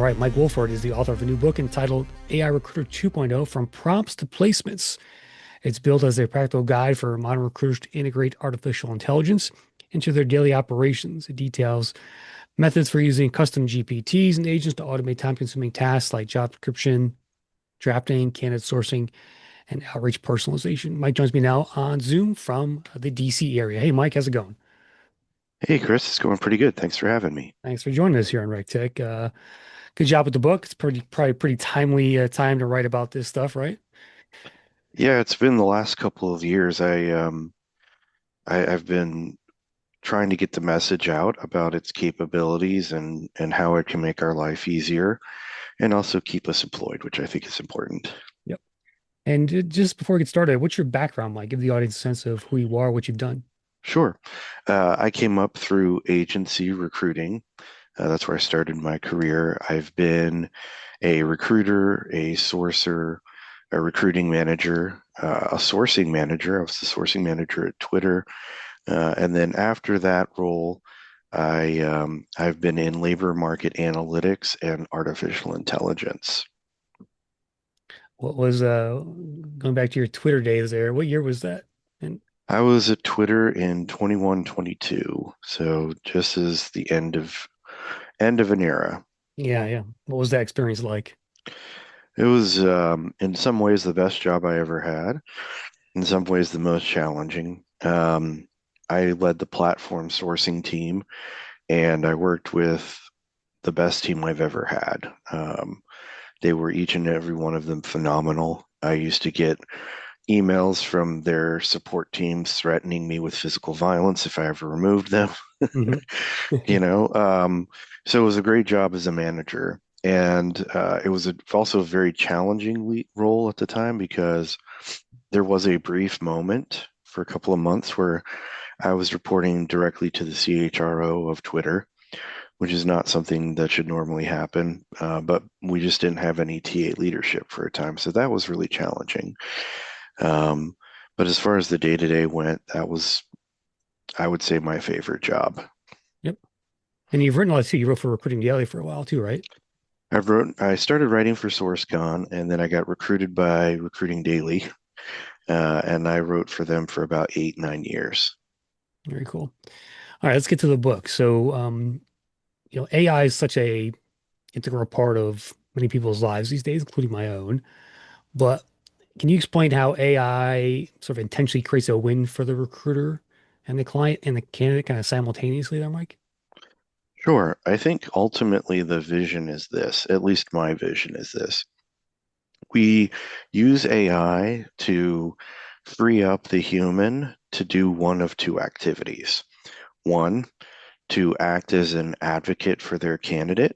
All right, Mike Wolford is the author of a new book entitled AI Recruiter 2.0 From Prompts to Placements. It's built as a practical guide for modern recruiters to integrate artificial intelligence into their daily operations. It details methods for using custom GPTs and agents to automate time-consuming tasks like job description, drafting, candidate sourcing, and outreach personalization. Mike joins me now on Zoom from the DC area. Hey, Mike, how's it going? Hey, Chris, it's going pretty good. Thanks for having me. Thanks for joining us here on RecTech. Good job with the book. It's probably pretty timely time to write about this stuff, right? Yeah, it's been the last couple of years. I've been trying to get the message out about its capabilities and how it can make our life easier and also keep us employed, which I think is important. Yep. And just before we get started, what's your background like? Give the audience a sense of who you are, what you've done. Sure. I came up through agency recruiting. That's where I started my career. I've been a recruiter, a sourcer, a recruiting manager, a sourcing manager. I was the sourcing manager at Twitter. And then after that role, I've been in labor market analytics and artificial intelligence. What was going back to your Twitter days there? What year was that? And I was at Twitter in 21, 22, so just as the end of an era. yeah, yeah. What was that experience like? It was in some ways the best job I ever had, in some ways the most challenging. I led the platform sourcing team, and I worked with the best team I've ever had. They were each and every one of them phenomenal. I used to get emails from their support teams threatening me with physical violence if I ever removed them. Hmm. you know. So it was a great job as a manager, and it was also a very challenging role at the time because there was a brief moment for a couple of months where I was reporting directly to the CHRO of Twitter, which is not something that should normally happen. But we just didn't have any TA leadership for a time, so that was really challenging. Um, but as far as the day-to-day went, that was, I would say, my favorite job. Yep. And you've written a lot too. You wrote for Recruiting Daily for a while too, right? I started writing for SourceCon, and then I got recruited by Recruiting Daily, and I wrote for them for about 8, 9 years. Very cool. All right, let's get to the book. So, AI is such a integral part of many people's lives these days, including my own. But can you explain how AI sort of intentionally creates a win for the recruiter and the client and the candidate kind of simultaneously there, Mike? Sure, I think ultimately the vision is this, at least my vision is this. We use AI to free up the human to do one of two activities. One, to act as an advocate for their candidate,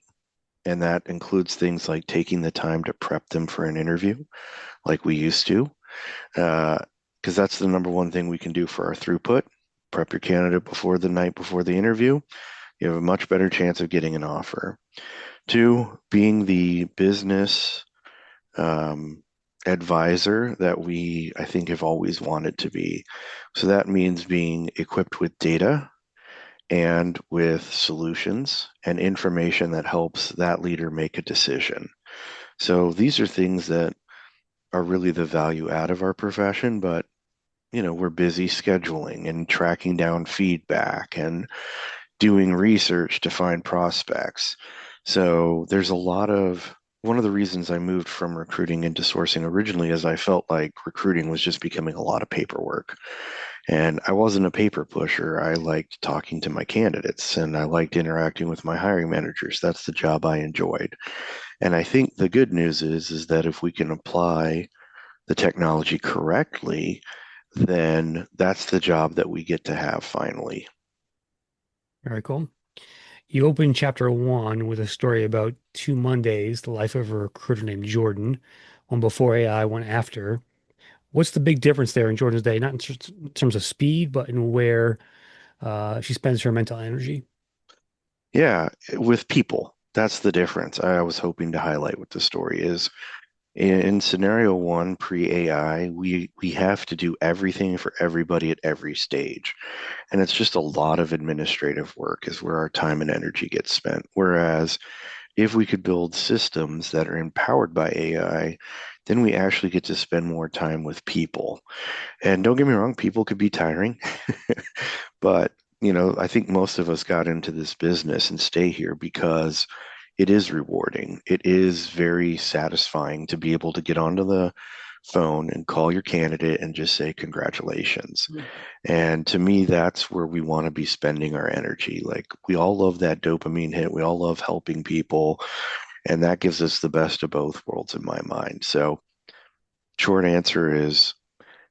and that includes things like taking the time to prep them for an interview, like we used to, because that's the number one thing we can do for our throughput. Prep your candidate before the night before the interview. You have a much better chance of getting an offer. Two, being the business um, advisor that I think, have always wanted to be. So that means being equipped with data and with solutions and information that helps that leader make a decision. So these are things that are really the value add of our profession, but we're busy scheduling and tracking down feedback and doing research to find prospects. So there's a lot of one of the reasons I moved from recruiting into sourcing originally is I felt like recruiting was just becoming a lot of paperwork. And I wasn't a paper pusher. I liked talking to my candidates and I liked interacting with my hiring managers. That's the job I enjoyed. And I think the good news is that if we can apply the technology correctly, then that's the job that we get to have finally. Very cool. You open chapter one with a story about two Mondays, the life of a recruiter named Jordan, one before AI, one after. What's the big difference there in Jordan's day? Not in terms of speed, but in where she spends her mental energy. Yeah, with people. That's the difference I was hoping to highlight with the story is in scenario one, pre-AI, we have to do everything for everybody at every stage. And it's just a lot of administrative work is where our time and energy gets spent. Whereas if we could build systems that are empowered by AI, then we actually get to spend more time with people. And don't get me wrong, people could be tiring, but I think most of us got into this business and stay here because it is rewarding. It is very satisfying to be able to get onto the phone and call your candidate and just say congratulations. Mhm. And to me, that's where we want to be spending our energy. Like we all love that dopamine hit. We all love helping people, and that gives us the best of both worlds in my mind. So, short answer is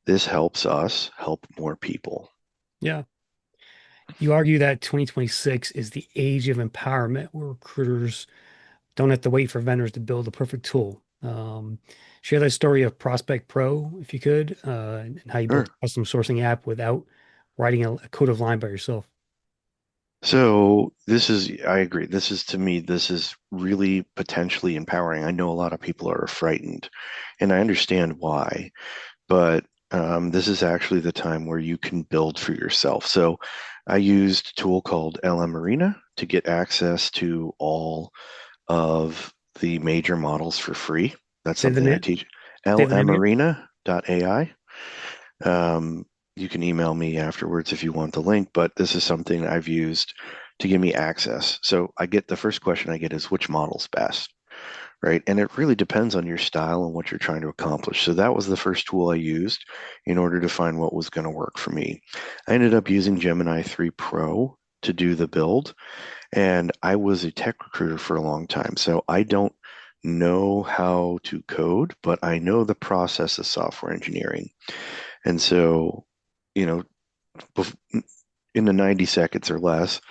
this helps us help more people. Yeah. You argue that 2026 is the age of empowerment where recruiters don't have to wait for vendors to build the perfect tool. Share that story of Prospect Pro, if you could, and how you built Sure. a custom sourcing app without writing a code of line by yourself. So I agree. This is to me, this is really potentially empowering. I know a lot of people are frightened, and I understand why, but this is actually the time where you can build for yourself. So I used a tool called LM Arena to get access to all of the major models for free. That's Say the something I name. teach. Say the name again. lmarena.ai. You can email me afterwards if you want the link, but this is something I've used to give me access. So the first question I get is which model's best, right? And it really depends on your style and what you're trying to accomplish. So that was the first tool I used in order to find what was going to work for me. I ended up using Gemini 3 Pro to do the build, and I was a tech recruiter for a long time. So I don't know how to code, but I know the process of software engineering. And so, you know, in the 90 seconds or less,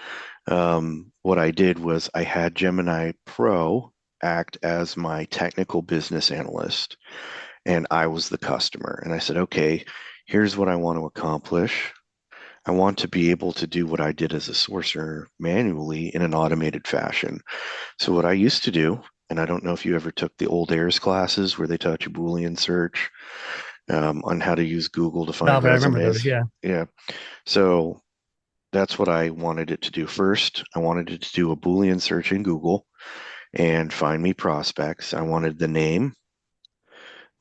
what I did was I had Gemini Pro act as my technical business analyst, and I was the customer. And I said, okay, here's what I want to accomplish. I want to be able to do what I did as a sourcer manually in an automated fashion. So what I used to do, and I don't know if you ever took the old AIRS classes where they taught you Boolean search on how to use Google to No, find but I remember those. resumes. Yeah. Yeah. So that's what I wanted it to do first. I wanted it to do a Boolean search in Google and find me prospects. I wanted the name,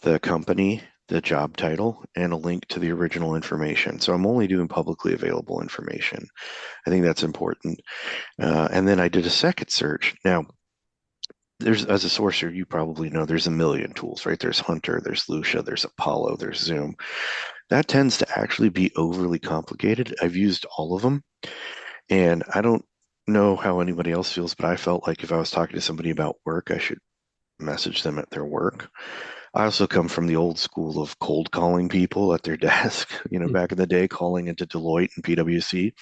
the company, the job title, and a link to the original information. So I'm only doing publicly available information. I think that's important. And then I did a second search. Now, as a sourcer, you probably know there's a million tools, right? There's Hunter, there's Lucia, there's Apollo, there's Zoom. That tends to actually be overly complicated. I've used all of them, and I don't know how anybody else feels, but I felt like if I was talking to somebody about work, I should message them at their work. I also come from the old school of cold calling people at their desk, Hmm. back in the day, calling into Deloitte and PwC.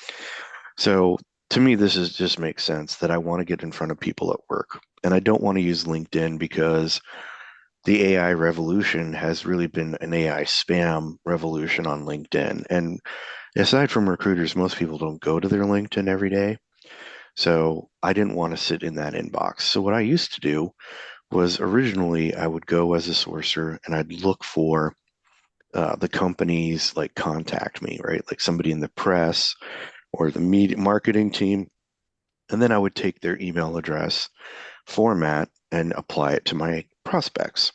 So to me, this is just makes sense that I want to get in front of people at work. And I don't want to use LinkedIn because the AI revolution has really been an AI spam revolution on LinkedIn. And aside from recruiters, most people don't go to their LinkedIn every day. So I didn't want to sit in that inbox. So what I used to do was originally I would go as a sourcer and I'd look for the companies like contact me, right? Like somebody in the press or the media marketing team. And then I would take their email address format and apply it to my prospects.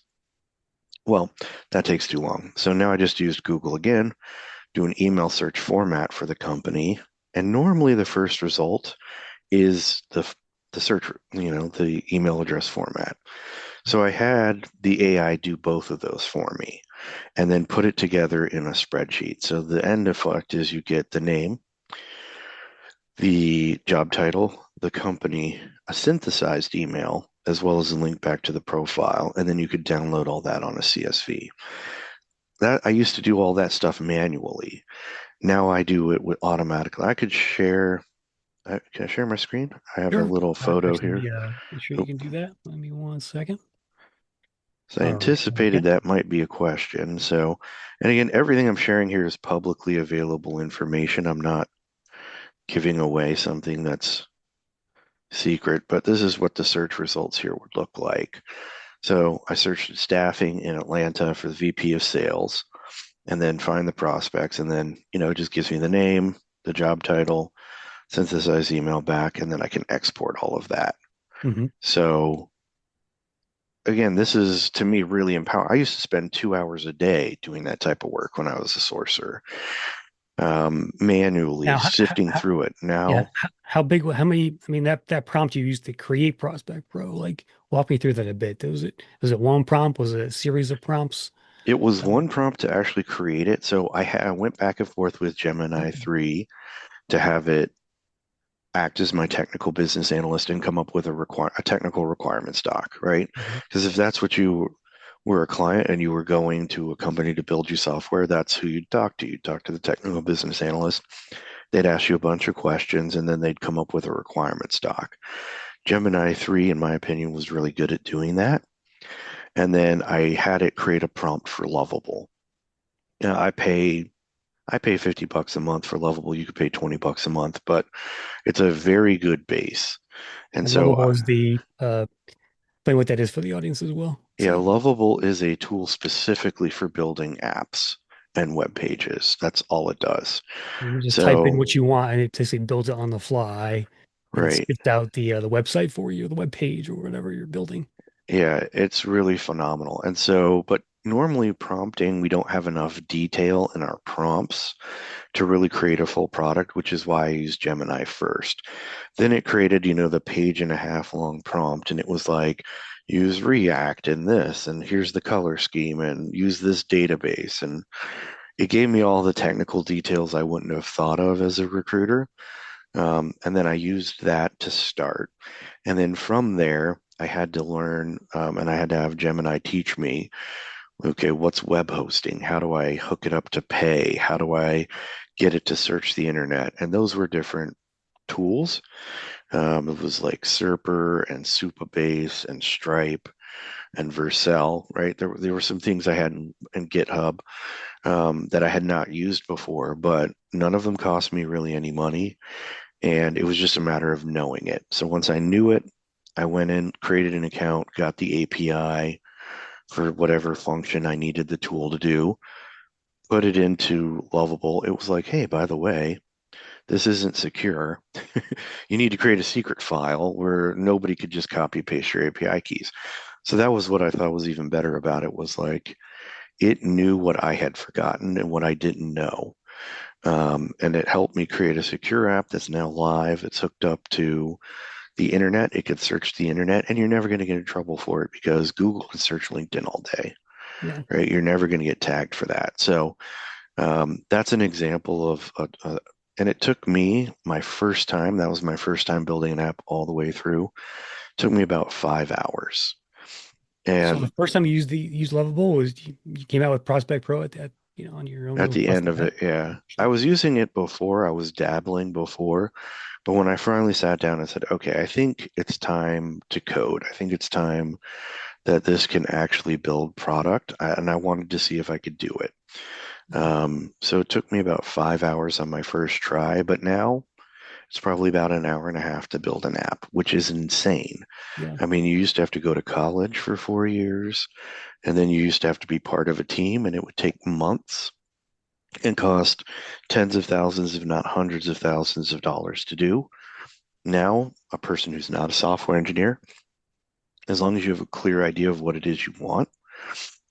Well, that takes too long. So now I just used Google again, do an email search format for the company. And normally the first result is the search, the email address format. So I had the AI do both of those for me and then put it together in a spreadsheet. So the end effect is you get the name, the job title, the company, a synthesized email, as well as a link back to the profile, and then you could download all that on a CSV. That I used to do all that stuff manually. Now I do it with automatically. I could share. Can I share my screen? I have a Sure. little photo Actually, here. make sure you Oh, can do that. Let me 1 second. so I All right. anticipated Okay. that might be a question. So, and again, everything I'm sharing here is publicly available information. I'm not giving away something that's secret, but this is what the search results here would look like. So I searched staffing in Atlanta for the VP of sales and then find the prospects. And then, it just gives me the name, the job title, synthesize email back, and then I can export all of that. Hmm. So again, this is to me really empowering. I used to spend 2 hours a day doing that type of work when I was a sorcerer, manually Now, sifting through it. yeah, Now, how big, how many, I mean, that prompt you used to create Prospect Pro, like walk me through that a bit. Was it one prompt? Was it a series of prompts? it was Uh, one prompt to actually create it. So I went back and forth with Gemini 3 to have it act as my technical business analyst and come up with a technical requirements doc, right? Mhm. Because if that's what you were a client and you were going to a company to build you software, that's who you'd talk to. You'd talk to the technical business analyst. They'd ask you a bunch of questions and then they'd come up with a requirements doc. Gemini 3, in my opinion, was really good at doing that. And then I had it create a prompt for Lovable. Now, I pay $50 a month for Lovable. You could pay $20 a month, but it's a very good base. And And so, Lovable is explain what that is for the audience as well. yeah, So Lovable is a tool specifically for building apps and web pages. That's all it does. you just type in So, what you want and it basically builds it on the fly and right. spits out the website for you, the web page or whatever you're building. Yeah, it's really phenomenal. And so, but normally prompting, we don't have enough detail in our prompts to really create a full product, which is why I used Gemini first. Then it created, the page and a half long prompt, and it was like, use React in this, and here's the color scheme, and use this database. And it gave me all the technical details I wouldn't have thought of as a recruiter. And then I used that to start. And then from there, I had to learn, and I had to have Gemini teach me, okay, what's web hosting? How do I hook it up to pay? How do I get it to search the internet? And those were different tools. It was like Serper and Supabase and Stripe and Vercel, right? There were some things I had in GitHub that I had not used before, but none of them cost me really any money. And it was just a matter of knowing it. So once I knew it, I went in, created an account, got the API for whatever function I needed the tool to do, put it into Lovable. It was like, hey, by the way, this isn't secure. You need to create a secret file where nobody could just copy paste your API keys. So that was what I thought was even better about it was like it knew what I had forgotten and what I didn't know. And it helped me create a secure app that's now live. It's hooked up to the internet. It could search the internet, and you're never going to get in trouble for it because Google can search LinkedIn all day, Yeah. right? You're never going to get tagged for that. So that's an example of, and it took me my first time. That was my first time building an app all the way through. It took me about 5 hours. So the And first time you used Lovable was you came out with Prospect Pro at that, on your own at little the end custom of app. it, yeah, I Sure. was using it before. I was dabbling before. But when I finally sat down and said, okay, I think it's time to code. I think it's time that this can actually build product. And I wanted to see if I could do it. Yeah. So it took me about 5 hours on my first try, but now it's probably about an hour and a half to build an app, which is insane. Yeah. I mean, you used to have to go to college for 4 years, and then you used to have to be part of a team, and it would take months and cost tens of thousands, if not hundreds of thousands of dollars to do. Now, a person who's not a software engineer, as long as you have a clear idea of what it is you want,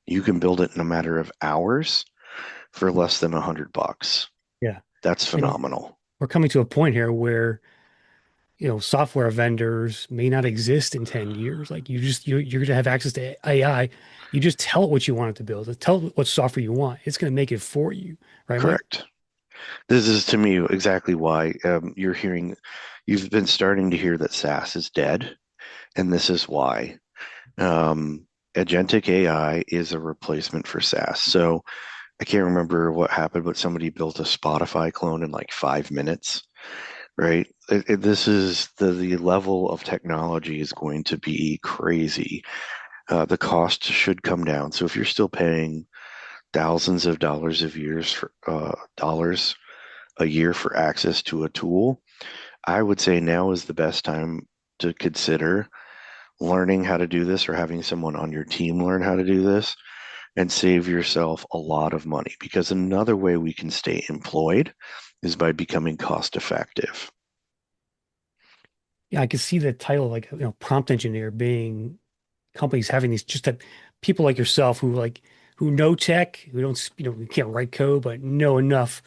you can build it in a matter of hours for less than $100. Yeah. That's And phenomenal. we're coming to a point here where, software vendors may not exist in 10 years. Like you're going to have access to AI. You just tell it what you want it to build. Tell it what software you want. It's going to make it for you. Right, Mike? Correct. This is to me exactly why you've been starting to hear that SaaS is dead, and this is why. Um, Agentic AI is a replacement for SaaS. So I can't remember what happened, but somebody built a Spotify clone in like 5 minutes, right? This is the level of technology is going to be crazy. The cost should come down. So if you're still paying thousands of dollars a year for access to a tool, I would say now is the best time to consider learning how to do this or having someone on your team learn how to do this and save yourself a lot of money. Because another way we can stay employed is by becoming cost effective. Yeah, I could see the title like prompt engineer being companies having these just people like yourself who know tech, who don't we can't write code but know enough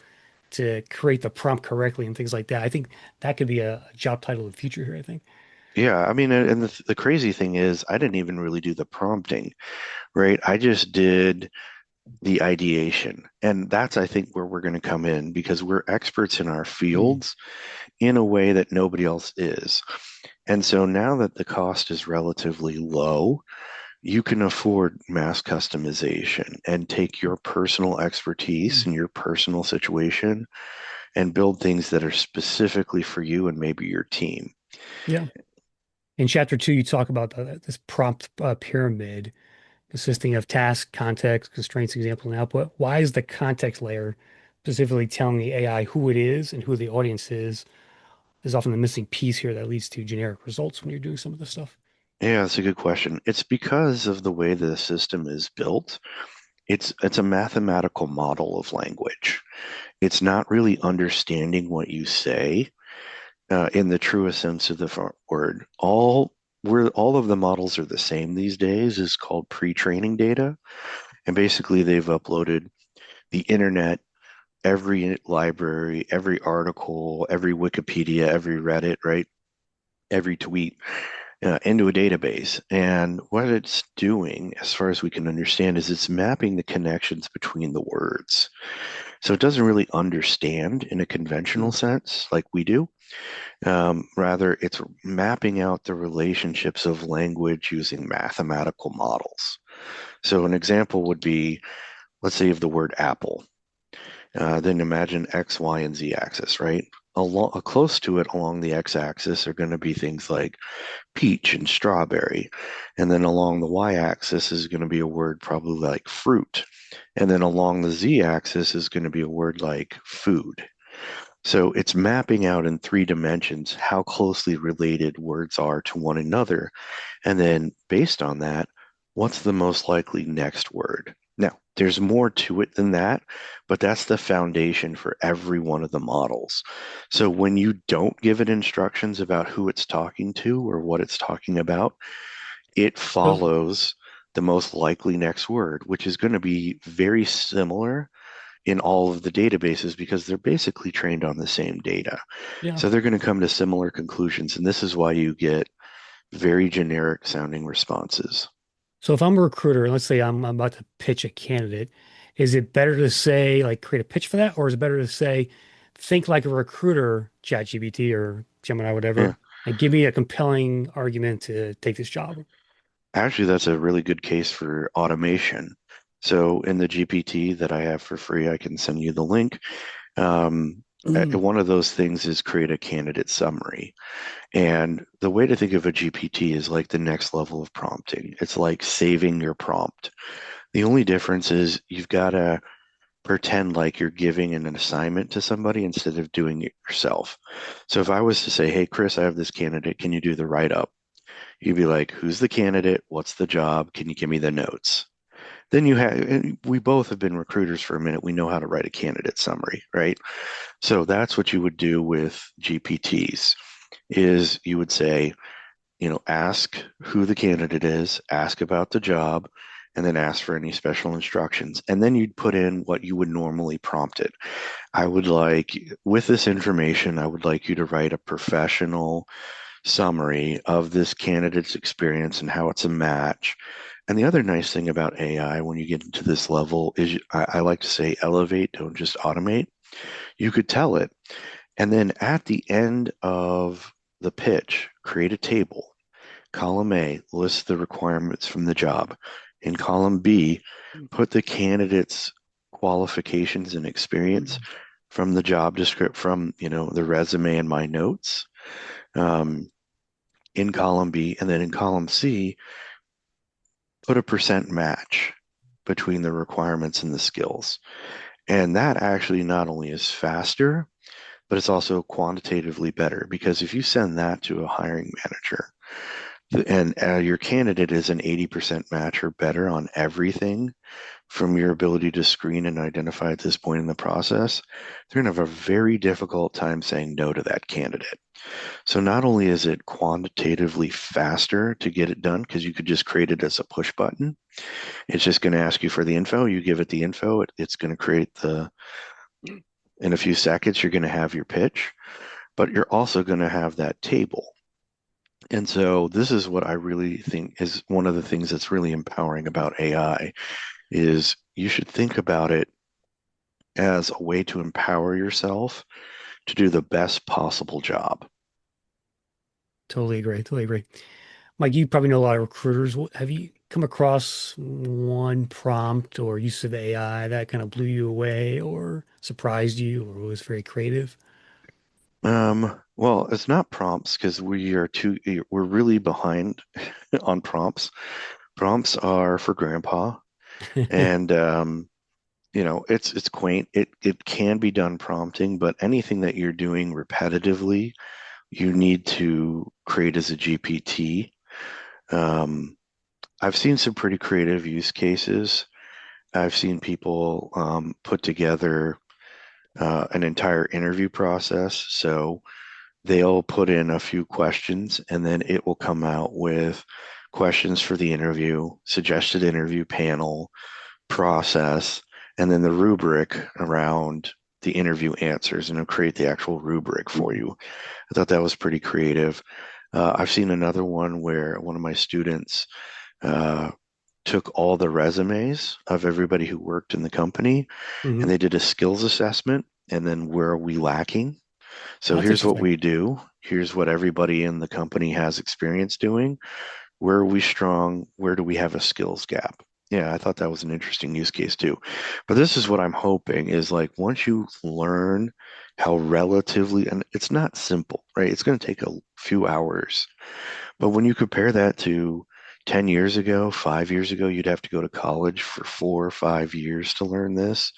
to create the prompt correctly and things like that. I think that could be a job title of the future here, I think. Yeah, I mean, and the crazy thing is, I didn't even really do the prompting, right? I just did the ideation. And that's, I think, where we're going to come in because we're experts in our Mm, fields in a way that nobody else is. And so now that the cost is relatively low, you can afford mass customization and take your personal expertise mm. and your personal situation and build things that are specifically for you and maybe your team. Yeah. In chapter 2, you talk about this prompt pyramid consisting of task, context, constraints, example, and output. Why is the context layer specifically telling the AI who it is and who the audience is often the missing piece here that leads to generic results when you're doing some of this stuff. Yeah, that's a good question. It's because of the way the system is built. It's a mathematical model of language. It's not really understanding what you say in the truest sense of the word. All of the models are the same these days is called pre-training data, and basically they've uploaded the internet, every library, every article, every Wikipedia, every Reddit, right? Every tweet into a database. And what it's doing, as far as we can understand, is it's mapping the connections between the words. So it doesn't really understand in a conventional Mm. sense like we do. Rather, it's mapping out the relationships of language using mathematical models. So an example would be, let's say, of the word apple. Then imagine X, Y, and Z axis, right? Close to it along the X axis are going to be things like peach and strawberry. And then along the y-axis is going to be a word probably like fruit. And then along the z-axis is going to be a word like food. So it's mapping out in three dimensions how closely related words are to one another. And then based on that, what's the most likely next word? Now, there's more to it than that, but that's the foundation for every one of the models. So when you don't give it instructions about who it's talking to or what it's talking about, it So, follows the most likely next word, which is going to be very similar in all of the databases because they're basically trained on the same data. yeah. So they're going to come to similar conclusions. And this is why you get very generic sounding responses. So if I'm a recruiter, and let's say I'm about to pitch a candidate, is it better to say, like, create a pitch for that? Or is it better to say, think like a recruiter, ChatGPT or Gemini, Yeah. whatever, and give me a compelling argument to take this job? Actually, that's a really good case for automation. So in the GPT that I have for free, I can send you the link. Mm, One of those things is create a candidate summary. And the way to think of a GPT is like the next level of prompting. It's like saving your prompt. The only difference is you've got to pretend like you're giving an assignment to somebody instead of doing it yourself. So if I was to say, hey, Chris, I have this candidate, can you do the write up? You'd be like, who's the candidate? What's the job? Can you give me the notes? Then you have, and we both have been recruiters for a minute. We know how to write a candidate summary, right? So that's what you would do with GPTs is you would say, ask who the candidate is, ask about the job, and then ask for any special instructions. And then you'd put in what you would normally prompt it. With this information, I would like you to write a professional summary of this candidate's experience and how it's a match. And the other nice thing about AI when you get into this level is I like to say elevate, don't just automate. You could tell it. And then at the end of the pitch, create a table. Column A lists the requirements from the job. In column B, put the candidate's qualifications and experience mm, from the job description, from the resume and my notes. Um, in column B, and then in column C, put a percent match between the requirements and the skills. And that actually not only is faster, but it's also quantitatively better because if you send that to a hiring manager, And your candidate is an 80% match or better on everything from your ability to screen and identify at this point in the process, they're going to have a very difficult time saying no to that candidate. So not only is it quantitatively faster to get it done because you could just create it as a push button, it's just going to ask you for the info. You give it the info, it's going to create in a few seconds, you're going to have your pitch, but you're also going to have that table. And so this is what I really think is one of the things that's really empowering about AI is you should think about it as a way to empower yourself to do the best possible job. Totally agree. Totally agree. Mike, you probably know a lot of recruiters. Have you come across one prompt or use of AI that kind of blew you away or surprised you or was very creative? Well, it's not prompts because we're really behind on prompts. Prompts are for grandpa, and it's quaint. It can be done prompting, but anything that you're doing repetitively, you need to create as a GPT. Um, I've seen some pretty creative use cases. I've seen people put together an entire interview process. So they'll put in a few questions and then it will come out with questions for the interview, suggested interview panel, process, and then the rubric around the interview answers, and it'll create the actual rubric for you. I thought that was pretty creative. I've seen another one where one of my students uh, took all the resumes of everybody who worked in the company and Hmm. they did a skills assessment and then where are we lacking? So That's here's what interesting. we do. Here's what everybody in the company has experience doing. Where are we strong? Where do we have a skills gap? Yeah, I thought that was an interesting use case too. But this is what I'm hoping is like once you learn how relatively, and it's not simple, right? It's going to take a few hours. But when you compare that to 10 years ago, 5 years ago, you'd have to go to college for 4 or 5 years to learn this.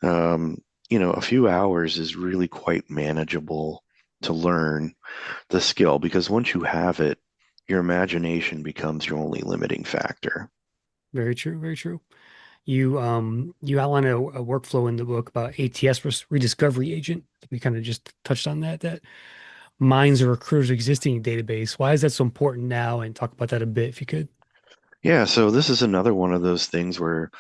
Um, a few hours is really quite manageable to learn the skill because once you have it, your imagination becomes your only limiting factor. Very true. Very true. You outline a workflow in the book about ATS rediscovery agent. We kind of just touched on that mines a recruiter's existing database. Why is that so important now? And talk about that a bit if you could. Yeah, so this is another one of those things where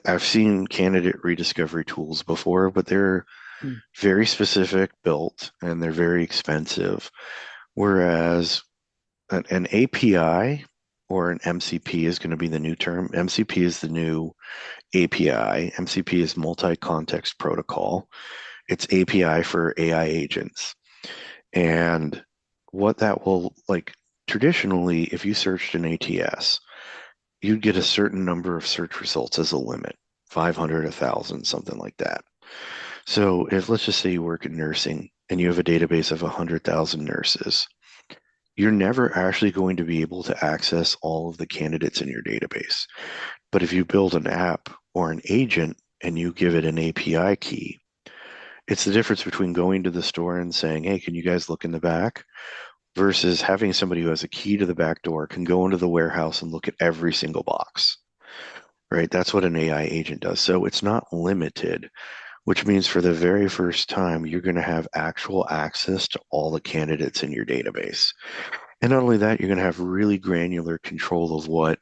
I've seen candidate rediscovery tools before, but they're Mm. very specific built and they're very expensive. Whereas an API or an MCP is going to be the new term. MCP is the new API. MCP is multi-context protocol. It's API for AI agents. And what that will like traditionally, if you searched an ATS, you'd get a certain number of search results as a limit, 500, 1,000, something like that. So if let's just say you work in nursing and you have a database of 100,000 nurses, you're never actually going to be able to access all of the candidates in your database. But if you build an app or an agent and you give it an API key, it's the difference between going to the store and saying, hey, can you guys look in the back? Versus having somebody who has a key to the back door can go into the warehouse and look at every single box, right? That's what an AI agent does. So it's not limited, which means for the very first time, you're going to have actual access to all the candidates in your database. And not only that, you're going to have really granular control of what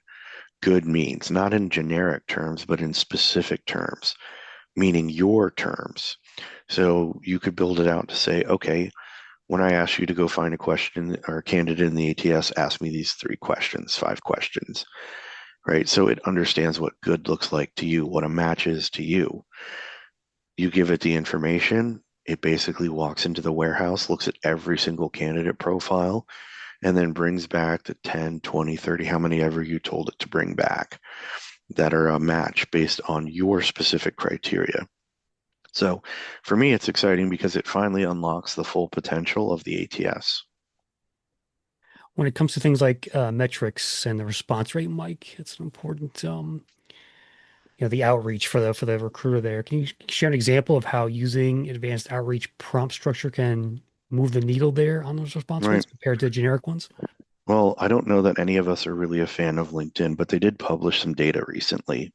good means, not in generic terms, but in specific terms, meaning your terms. So you could build it out to say, okay, when I ask you to go find a question or a candidate in the ATS, ask me these 3 questions, 5 questions, right? So it understands what good looks like to you, what a match is to you. You give it the information, it basically walks into the warehouse, looks at every single candidate profile, and then brings back the 10, 20, 30, how many ever you told it to bring back that are a match based on your specific criteria. So for me, it's exciting because it finally unlocks the full potential of the ATS. When it comes to things like metrics and the response rate, Mike, it's an important the outreach for the recruiter there. Can you share an example of how using advanced outreach prompt structure can move the needle there on those response Right. rates compared to generic ones? Well, I don't know that any of us are really a fan of LinkedIn, but they did publish some data recently,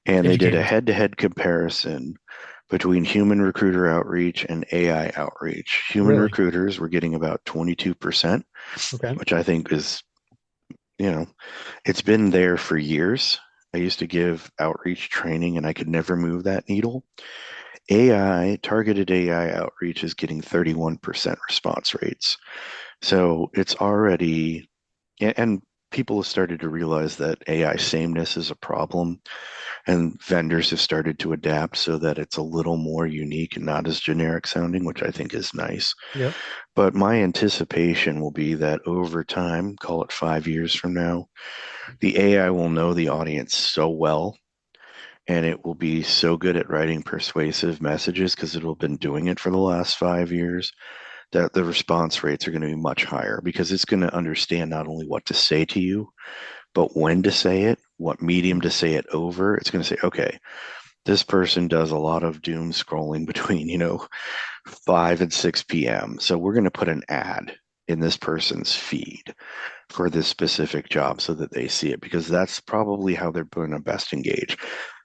and they did Educate a us. head-to-head comparison between human recruiter outreach and AI outreach. Human Really? recruiters were getting about 22%, Okay. which I think is, you know, it's been there for years. I used to give outreach training and I could never move that needle. AI, targeted AI outreach is getting 31% response rates. So it's already, and people have started to realize that AI sameness is a problem, and vendors have started to adapt so that it's a little more unique and not as generic sounding, which I think is nice. Yep. But my anticipation will be that over time, call it 5 years from now, the AI will know the audience so well and it will be so good at writing persuasive messages because it'll have been doing it for the last 5 years that the response rates are going to be much higher because it's going to understand not only what to say to you, but when to say it, what medium to say it over. It's going to say, okay, this person does a lot of doom scrolling between, 5 and 6 p.m. So we're going to put an ad in this person's feed for this specific job so that they see it because that's probably how they're going to best engage.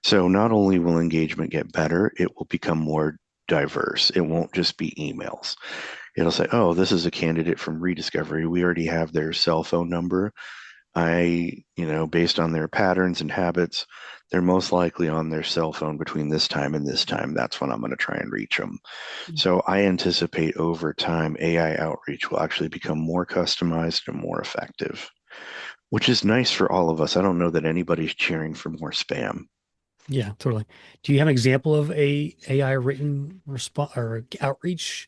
So not only will engagement get better, it will become more diverse. It won't just be emails. It'll say, oh, this is a candidate from Rediscovery. We already have their cell phone number. Based on their patterns and habits, they're most likely on their cell phone between this time and this time. That's when I'm going to try and reach them. So I anticipate over time, AI outreach will actually become more customized and more effective, which is nice for all of us. I don't know that anybody's cheering for more spam. Yeah, totally. Do you have an example of a AI written response or outreach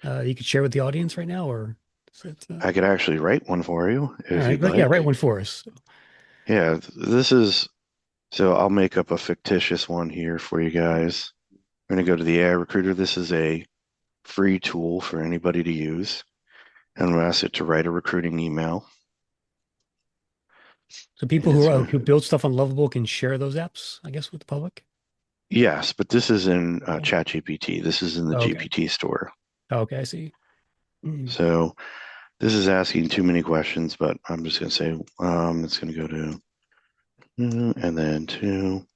you could share with the audience right now, or is it, I could actually write one for you all if right, you'd right, yeah, like. write one for us. Yeah, this is so I'll make up a fictitious one here for you guys. I'm going to go to the AI recruiter. This is a free tool for anybody to use. And I'm going to ask it to write a recruiting email. So people And it's who going build stuff on Lovable can share those apps, I guess, with the public. yes, but this is in Okay. ChatGPT. This is in the Oh, okay. GPT store. Oh, okay, I see. Mm. So this is asking too many questions, but I'm just going to say it's going to go to and then to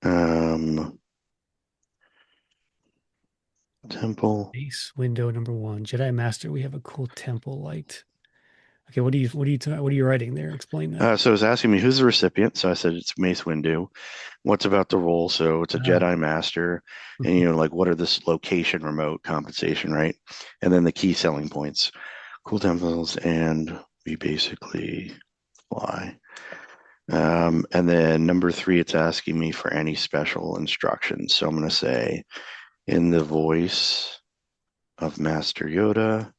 um, temple. Base window number one, Jedi Master. We have a cool temple light. Okay, what are you writing there? Explain that. So it's asking me who's the recipient. So I said it's Mace Windu. What's about the role? So it's a Ah, Jedi Master, and like what are this location, remote, compensation, right? And then the key selling points, cool temples, and we basically fly. And then number three, it's asking me for any special instructions. So I'm going to say, in the voice of Master Yoda,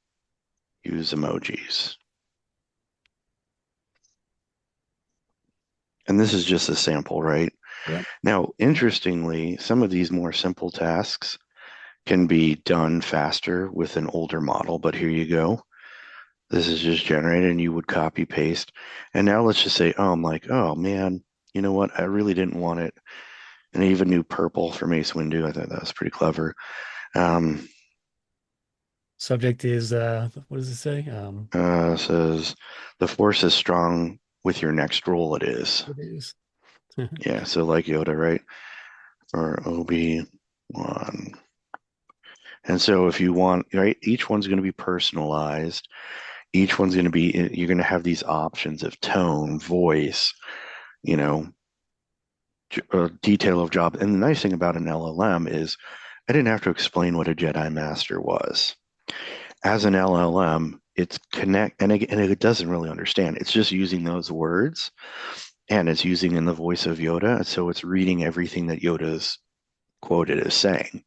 use emojis. And this is just a sample, right? yep. Now, interestingly, some of these more simple tasks can be done faster with an older model, but here you go. This is just generated and you would copy paste. And now let's just say, oh, I'm like, oh man, you know what? I really didn't want it. And I even knew purple for Mace Windu. I thought that was pretty clever. Um, Subject is what does it say? says the force is strong with your next roll it is. It is. Yeah, so like Yoda, right? Or Obi-Wan. And so if you want, right, each one's going to be personalized. Each one's going to be, you're going to have these options of tone, voice, you know, detail of job. And the nice thing about an LLM is I didn't have to explain what a Jedi Master was. As an LLM, it's and it doesn't really understand. It's just using those words and it's using in the voice of Yoda. So it's reading everything that Yoda's quoted as saying.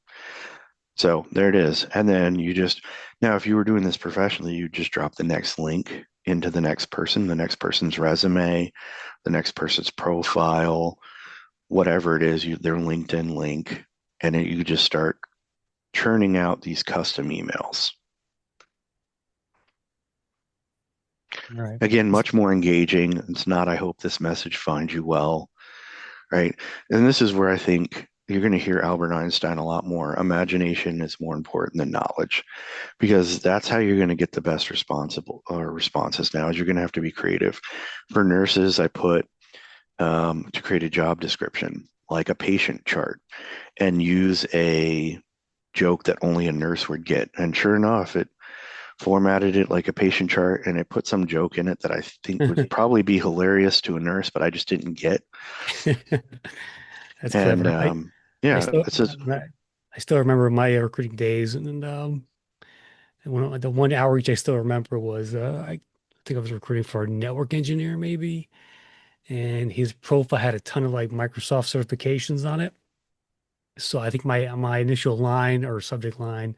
So there it is. And then now if you were doing this professionally, you just drop the next link into the next person's resume, the next person's profile, whatever it is, their LinkedIn link, and you just start churning out these custom emails. All right. Again, much more engaging. It's not, I hope this message finds you well, right? And this is where I think you're going to hear Albert Einstein a lot more. Imagination is more important than knowledge because that's how you're going to get the best responsible or responses now is you're going to have to be creative. For nurses, I put to create a job description, like a patient chart, and use a joke that only a nurse would get. And sure enough, it formatted it like a patient chart and it put some joke in it that I think would probably be hilarious to a nurse, but I just didn't get. That's And clever. I yeah, still it's just I still remember my recruiting days, and the 1 hour each I still remember was I think I was recruiting for a network engineer maybe, and his profile had a ton of like Microsoft certifications on it. So I think my initial line or subject line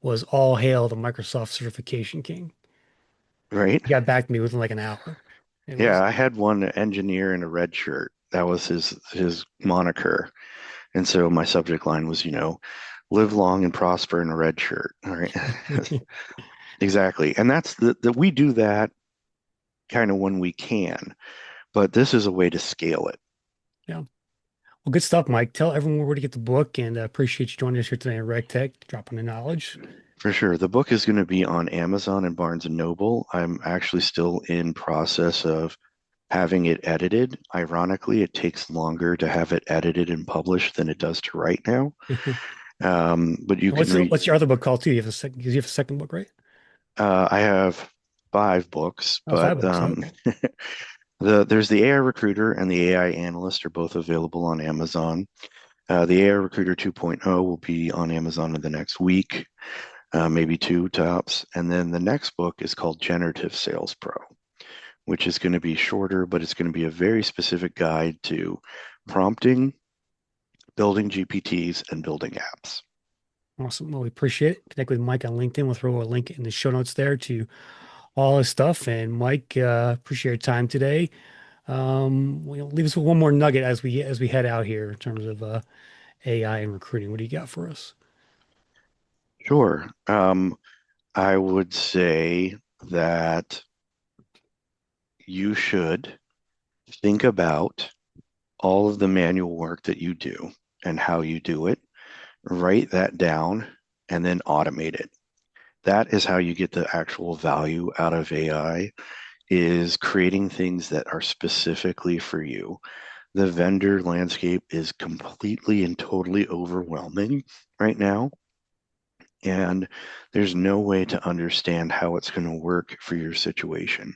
was "All hail the Microsoft certification king." right. He got back to me within like an hour. It Yeah, was I had one engineer in a red shirt. That was his moniker. And so my subject line was, live long and prosper in a red shirt. All right. Exactly. And that's the we do that kind of when we can, but this is a way to scale it. yeah. Well, good stuff, Mike. Tell everyone where to get the book, and appreciate you joining us here today in RegTech, dropping the knowledge. For sure. The book is going to be on Amazon and Barnes and Noble. I'm actually still in process of having it edited. Ironically, it takes longer to have it edited and published than it does to write now. But you can read. What's your other book called too? You have a second, because you have a second book, right? I have 5 books, Oh, but 5 books. Okay. there's the AI Recruiter and the AI Analyst are both available on Amazon. The AI Recruiter 2.0 will be on Amazon in the next week, maybe two tops. And then the next book is called Generative Sales Pro, which is going to be shorter, but it's going to be a very specific guide to prompting, building GPTs, and building apps. Awesome. Well, we appreciate it. Connect with Mike on LinkedIn. We'll throw a link in the show notes there to all his stuff. And Mike, appreciate your time today. We'll leave us with one more nugget as we head out here in terms of AI and recruiting. What do you got for us? Sure. I would say that you should think about all of the manual work that you do and how you do it, write that down, and then automate it. That is how you get the actual value out of AI, is creating things that are specifically for you. The vendor landscape is completely and totally overwhelming right now, and there's no way to understand how it's going to work for your situation.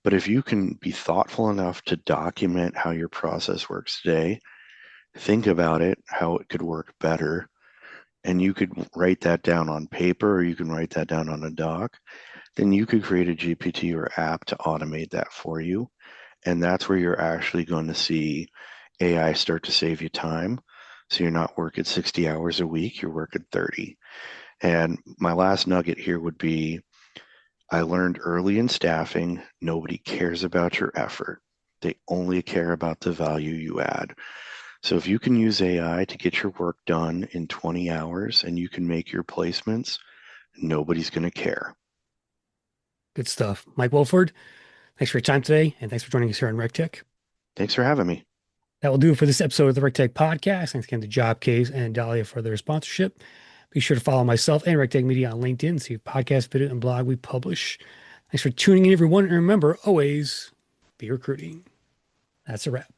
But if you can be thoughtful enough to document how your process works today, think about it, how it could work better, and you could write that down on paper or you can write that down on a doc, then you could create a GPT or app to automate that for you. And that's where you're actually going to see AI start to save you time. So you're not working 60 hours a week, you're working 30. And my last nugget here would be I learned early in staffing, nobody cares about your effort. They only care about the value you add. So if you can use AI to get your work done in 20 hours and you can make your placements, nobody's going to care. Good stuff. Mike Wolford, thanks for your time today, and thanks for joining us here on RegTech. Thanks for having me. That will do it for this episode of the RegTech Podcast. Thanks again to JobCase and Dahlia for their sponsorship. Be sure to follow myself and RegTech Media on LinkedIn to see a podcast, video, and blog we publish. Thanks for tuning in, everyone. And remember, always be recruiting. That's a wrap.